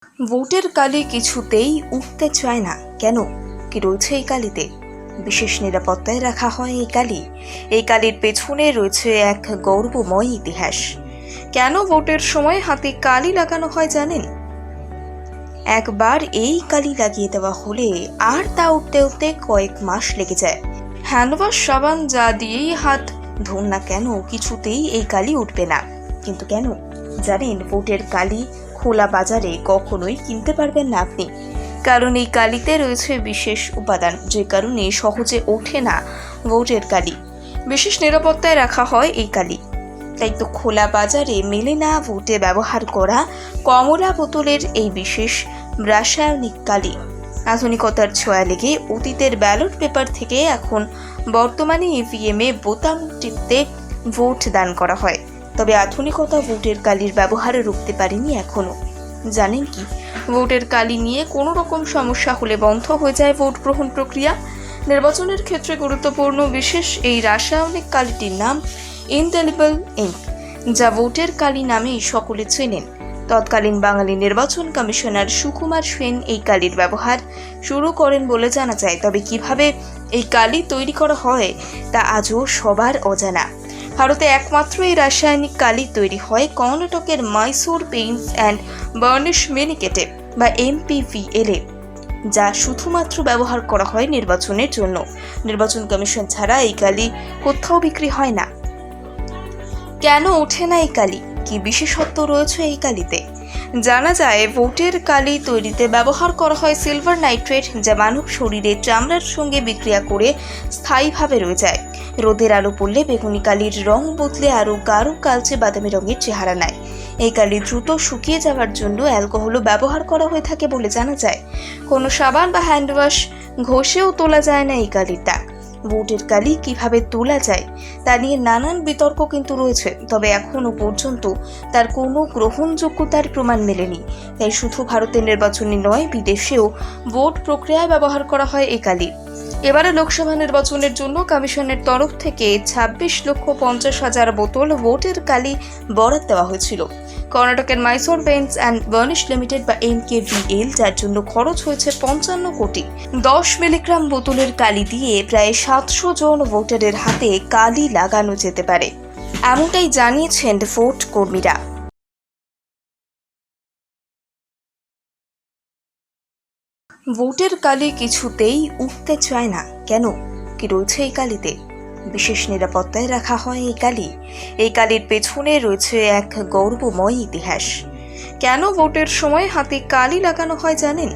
ভোটের কালি কিছুতেই উঠতে চায় না কেন? কি রয়েছে এই কালিতে? বিশেষ নিরাপত্তায় রাখা হয় এই কালি। এই কালির পেছনে রয়েছে এক গৌরবময় ইতিহাস। কেন ভোটের সময় হাতে কালি লাগানো হয় জানেন? একবার এই কালি লাগিয়ে দেওয়া হলে আর তা উঠতে উঠতে কয়েক মাস লেগে যায়। হ্যান্ডওয়াশ সাবান যা দিয়েই হাত ধুন না কেন, কিছুতেই এই কালি উঠবে না। কিন্তু কেন জানেন? ভোটের কালি খোলা বাজারে কখনোই কিনতে পারবেন না আপনি, কারণ এই কালিতে রয়েছে বিশেষ উপাদান, যে কারণে সহজে ওঠে না ভোটের কালি। বিশেষ নিরাপত্তায় রাখা হয় এই কালি, তাই তো খোলা বাজারে মেলে না ভোটে ব্যবহার করা কমলা বোতলের এই বিশেষ রাসায়নিক কালি। আধুনিকতার ছোঁয়া লেগে অতীতের ব্যালট পেপার থেকে এখন বর্তমানে ইভিএমে বোতাম টিপতে ভোট দান করা হয়। তবে আধুনিকতা ভোটের কালির ব্যবহার রুখতে পারেনি এখনো। জানেন কি, ভোটের কালি নিয়ে কোনো রকম সমস্যা হলে বন্ধ হয়ে যায় ভোট গ্রহণ প্রক্রিয়া। নির্বাচনের ক্ষেত্রে গুরুত্বপূর্ণ বিশেষ এই রাসায়নিক কালিটির নাম ইনডেলিবল ইঙ্ক, যা ভোটের কালি নামেই সকলে চেনেন। তৎকালীন বাঙালি নির্বাচন কমিশনার সুকুমার সেন এই কালির ব্যবহার শুরু করেন বলে জানা যায়। তবে কিভাবে এই কালি তৈরি করা হয় তা আজও সবার অজানা। ভারতে একমাত্র এই রাসায়নিক কালি তৈরি হয় কর্ণাটকের মাইসোর পেইন্টস অ্যান্ড বার্নিশ মিনিকেটে বা MPVL-এ, যা শুধুমাত্র ব্যবহার করা হয় নির্বাচনের জন্য। নির্বাচন কমিশন ছাড়া এই কালি কোথাও বিক্রি হয় না। কেন ওঠে না এই কালি? কি বিশেষত্ব রয়েছে এই কালিতে? জানা যায়, ভোটের কালি তৈরিতে ব্যবহার করা হয় সিলভার নাইট্রেট, যা মানব শরীরে চামড়ার সঙ্গে বিক্রিয়া করে স্থায়ীভাবে রয়ে যায়। রোদের আলো পড়লে বেগুনি কালির রং বদলে আরও গাঢ় কালচে বাদামি রঙের চেহারা নেয়। এই কালি দ্রুত শুকিয়ে যাওয়ার জন্য অ্যালকোহলও ব্যবহার করা হয়ে থাকে বলে জানা যায়। কোনো সাবান বা হ্যান্ডওয়াশ ঘষেও তোলা যায় না এই কালির দাগ। ভোটের কালি কিভাবে তোলা যায় তা নিয়ে নানান বিতর্ক কিন্তু রয়েছে, তবে এখনো পর্যন্ত তার কোনো গ্রহণযোগ্যতার প্রমাণ মেলেনি। তাই শুধু ভারতের নির্বাচনে নয়, বিদেশেও ভোট প্রক্রিয়ায় ব্যবহার করা হয় এই কালি। এবারে লোকসভা নির্বাচনের জন্য কমিশনের তরফ থেকে 26,50,000 বোতল ভোটের কালি বরাদ দেওয়া হয়েছিল। কর্ণাটকের Mysore Paints and varnish limited বা MKVL, যার জন্য খরচ হয়েছে 55 কোটি। 10 মিলিগ্রাম বোতলের কালি দিয়ে প্রায় 700 জন ভোটারের হাতে কালি লাগানো যেতে পারে, এমনটাই জানিয়েছেন ভোট কর্মীরা। ভোটের কালি কিছুতেই উঠতে চায় না কেন? কি রয়েছে এই কালিতে? বিশেষ নিরাপত্তায় রাখা হয় এই কালি। এই কালির পেছনে রয়েছে এক গৌরবময় ইতিহাস। কেন ভোটের সময় হাতে কালি লাগানো হয় জানেন?